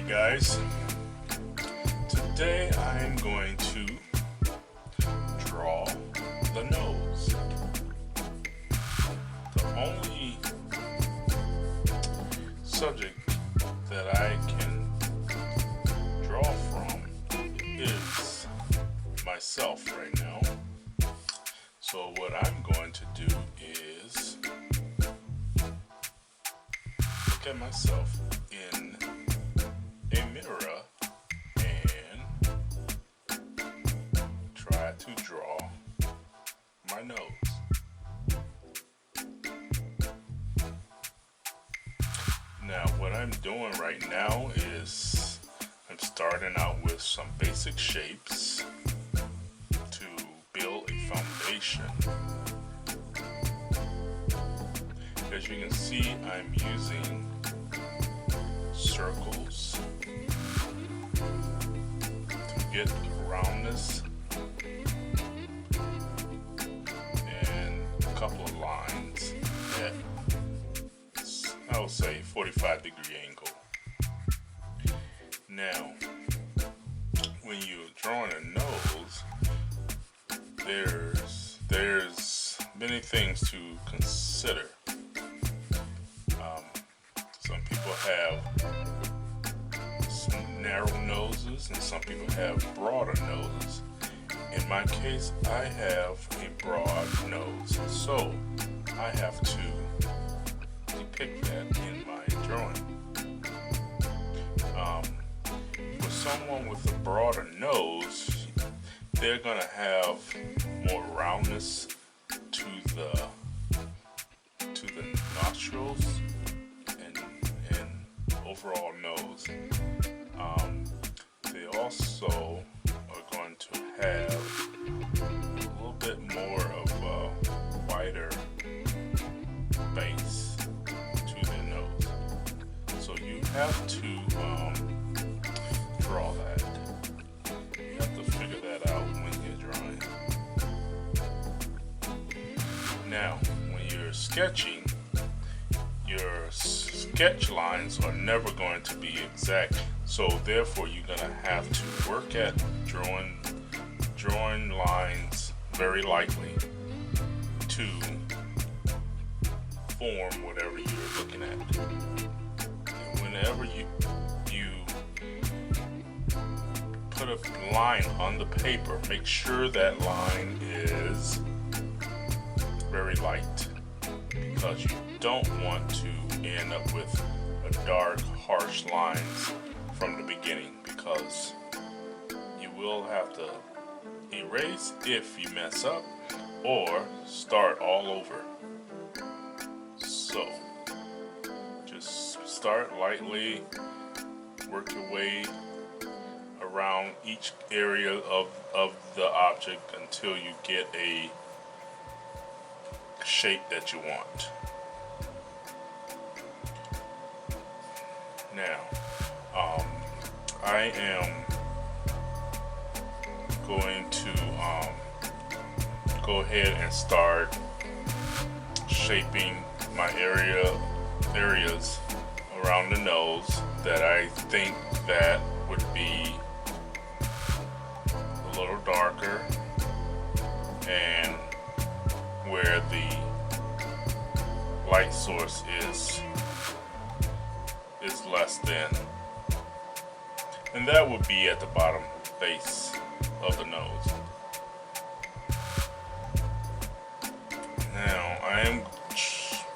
Guys, today I'm going to draw the nose. The only subject that I can draw from is myself right now. So what I'm going to do is look at myself in a mirror and try to draw my nose. Now what I'm doing right now is I'm starting out with some basic shapes to build a foundation. As you can see, I'm using circles to get roundness and a couple of lines at, I would say, 45-degree angle. Now, when you're drawing a nose, there's many things to consider. Some people have narrow noses and some people have broader noses. In my case, I have a broad nose, so I have to depict that in my drawing. For someone with a broader nose, they're gonna have more roundness to the nostrils and overall nose. They also are going to have a little bit more of a wider base to their nose. So you have to draw that. You have to figure that out when you're drawing. Now, when you're sketching, your sketch lines are never going to be exact, so therefore you're going to have to work at drawing lines very lightly to form whatever you're looking at. And whenever you put a line on the paper, make sure that line is very light, because you don't want to end up with a dark, harsh lines from the beginning, because you will have to erase if you mess up or start all over. So just start lightly, work your way around each area of the object until you get a shape that you want. Now, I am going to go ahead and start shaping my areas around the nose that I think that would be a little darker, and where the light source is less than, and that would be at the bottom base of the nose. Now I am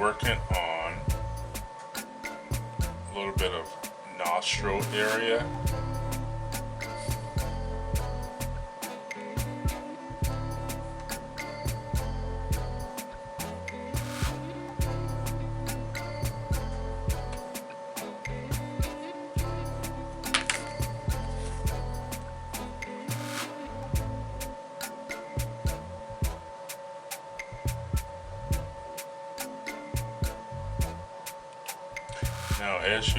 working on a little bit of nostril area. Now, as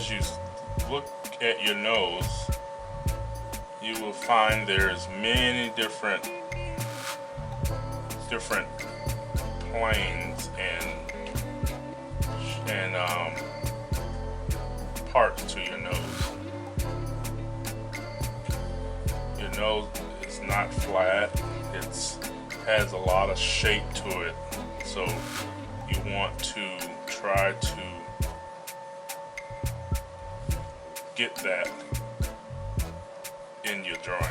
you look at your nose, you will find there's many different planes and parts to your nose. Your nose is not flat. It has a lot of shape to it. So you want to try to get that in your drawing.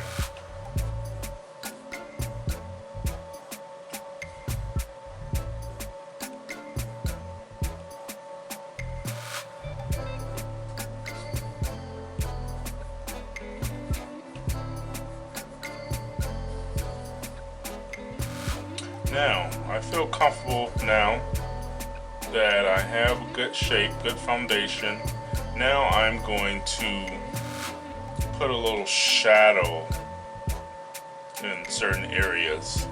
Now, I feel comfortable now that I have a good shape, good foundation. Now I'm going to put a little shadow in certain areas.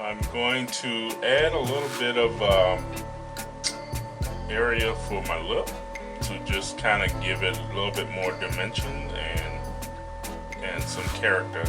I'm going to add a little bit of area for my lip to just kind of give it a little bit more dimension and some character.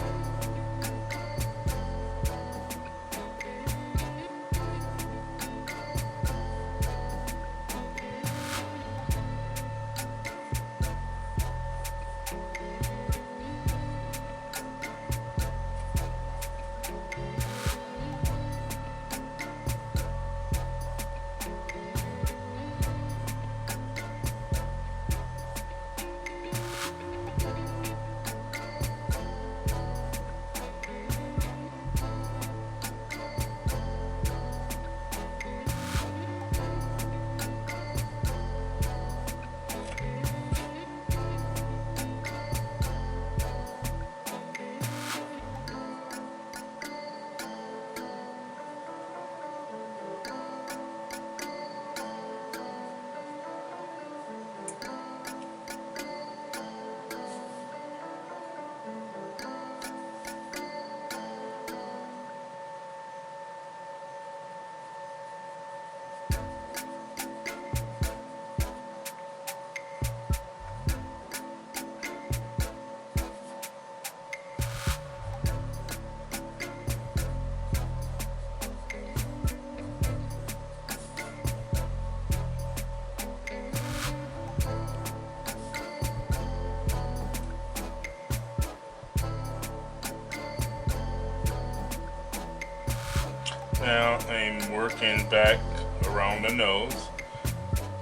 Now I'm working back around the nose.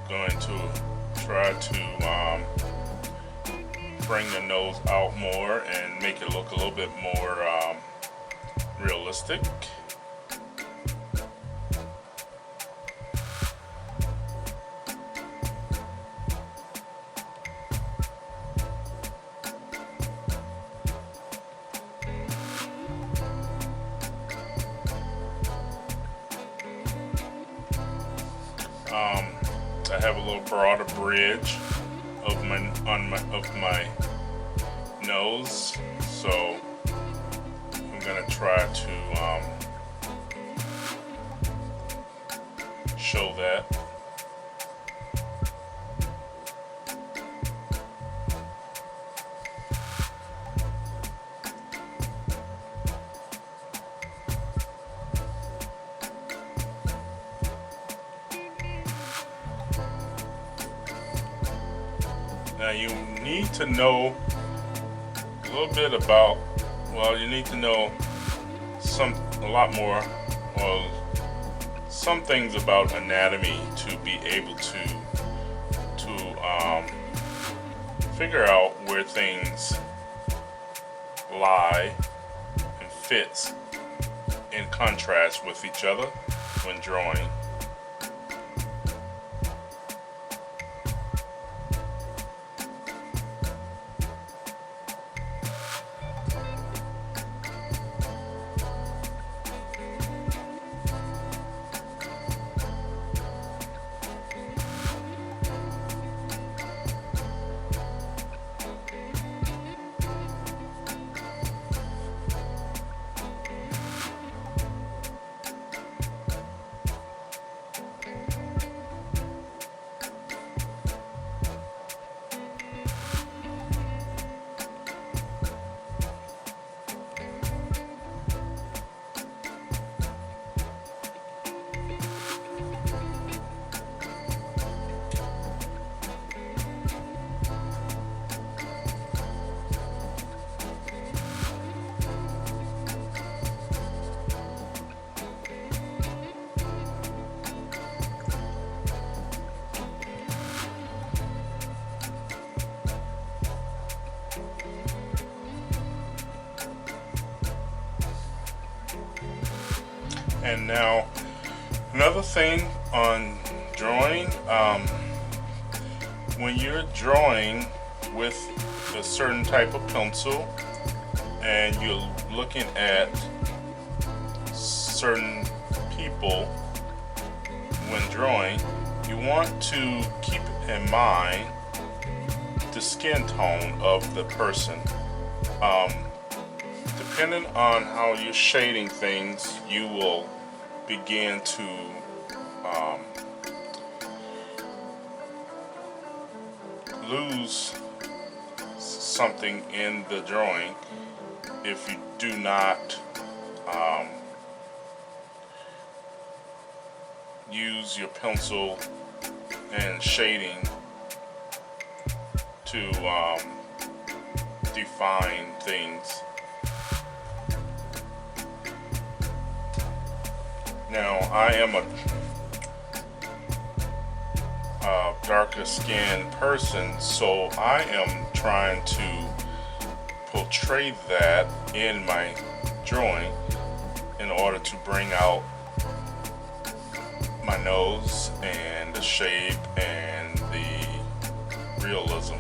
Going to try to bring the nose out more and make it look a little bit more realistic. I have a little broader bridge of my nose, so I'm gonna try to show that. Now you need to know a little bit about, well, you need to know a lot more, well, some things about anatomy to be able to figure out where things lie and fits in contrast with each other when drawing. And now, another thing on drawing, when you're drawing with a certain type of pencil and you're looking at certain people when drawing, you want to keep in mind the skin tone of the person. Depending on how you're shading things, you will begin to lose something in the drawing if you do not use your pencil and shading to define things. Now, I am a darker skinned person, so I am trying to portray that in my drawing in order to bring out my nose and the shape and the realism.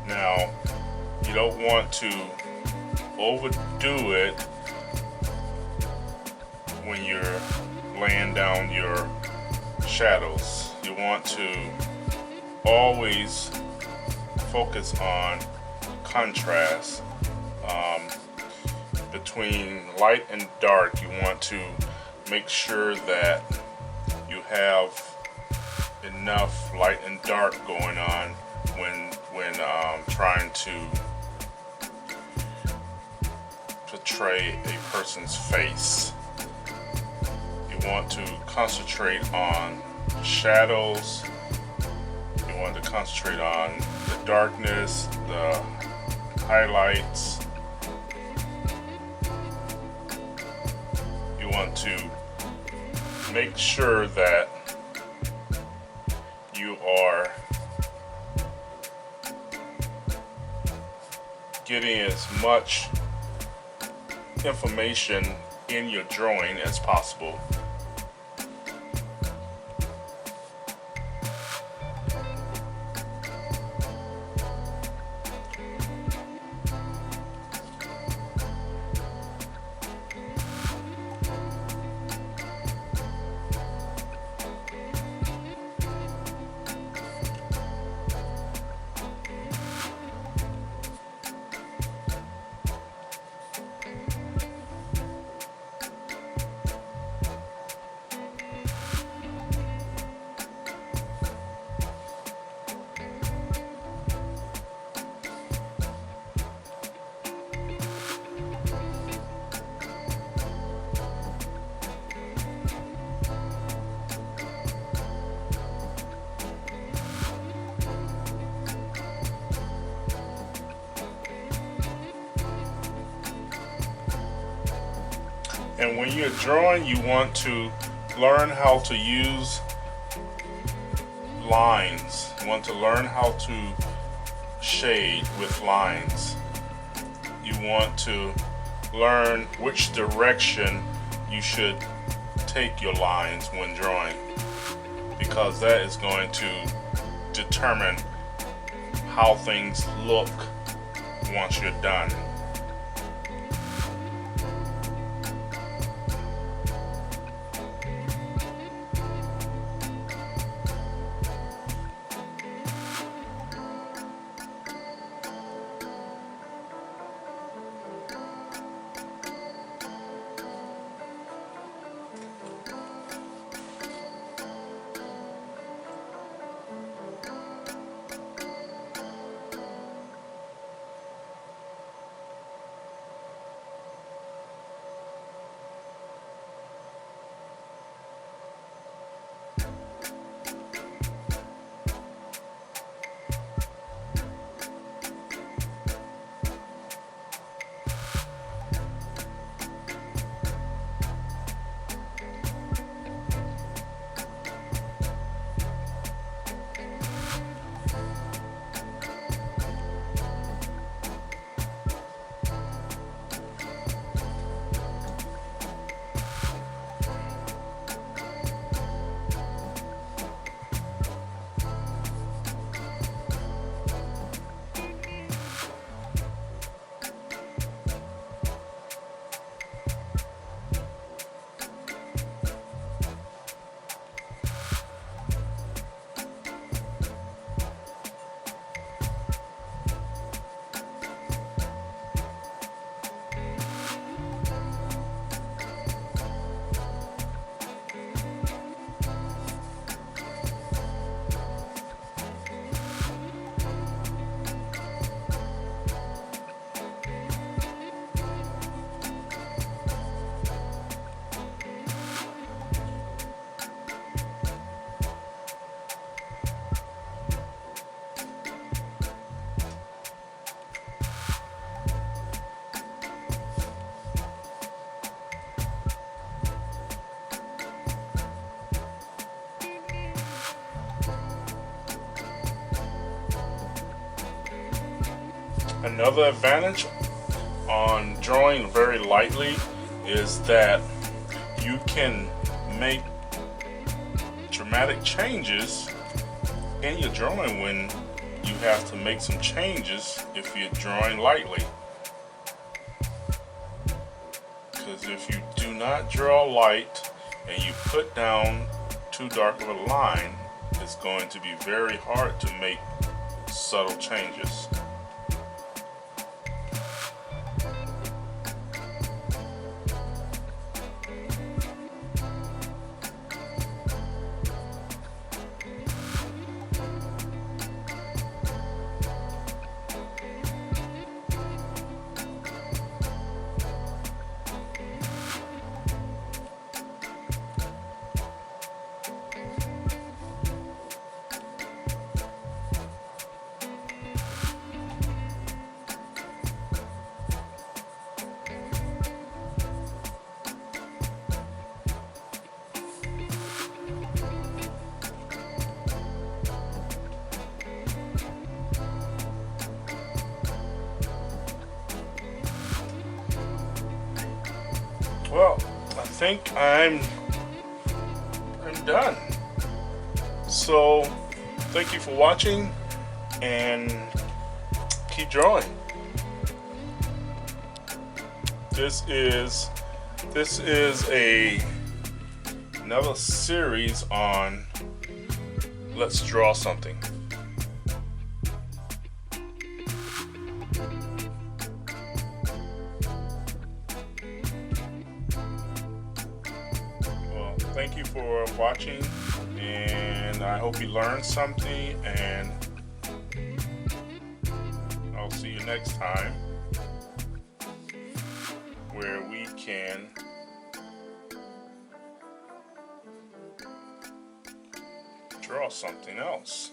Now, you don't want to overdo it when you're laying down your shadows. You want to always focus on contrast between light and dark. You want to make sure that you have enough light and dark going on when trying to portray a person's face. You want to concentrate on shadows. You want to concentrate on the darkness, the highlights. You want to make sure that you are getting as much information in your drawing as possible. And when you're drawing, you want to learn how to use lines. You want to learn how to shade with lines. You want to learn which direction you should take your lines when drawing, because that is going to determine how things look once you're done. Another advantage on drawing very lightly is that you can make dramatic changes in your drawing when you have to make some changes if you're drawing lightly. Because if you do not draw light and you put down too dark of a line, it's going to be very hard to make subtle changes. Well, I think I'm done. So, thank you for watching and keep drawing. This is another series on Let's Draw Something. Thank you for watching, and I hope you learned something, and I'll see you next time where we can draw something else.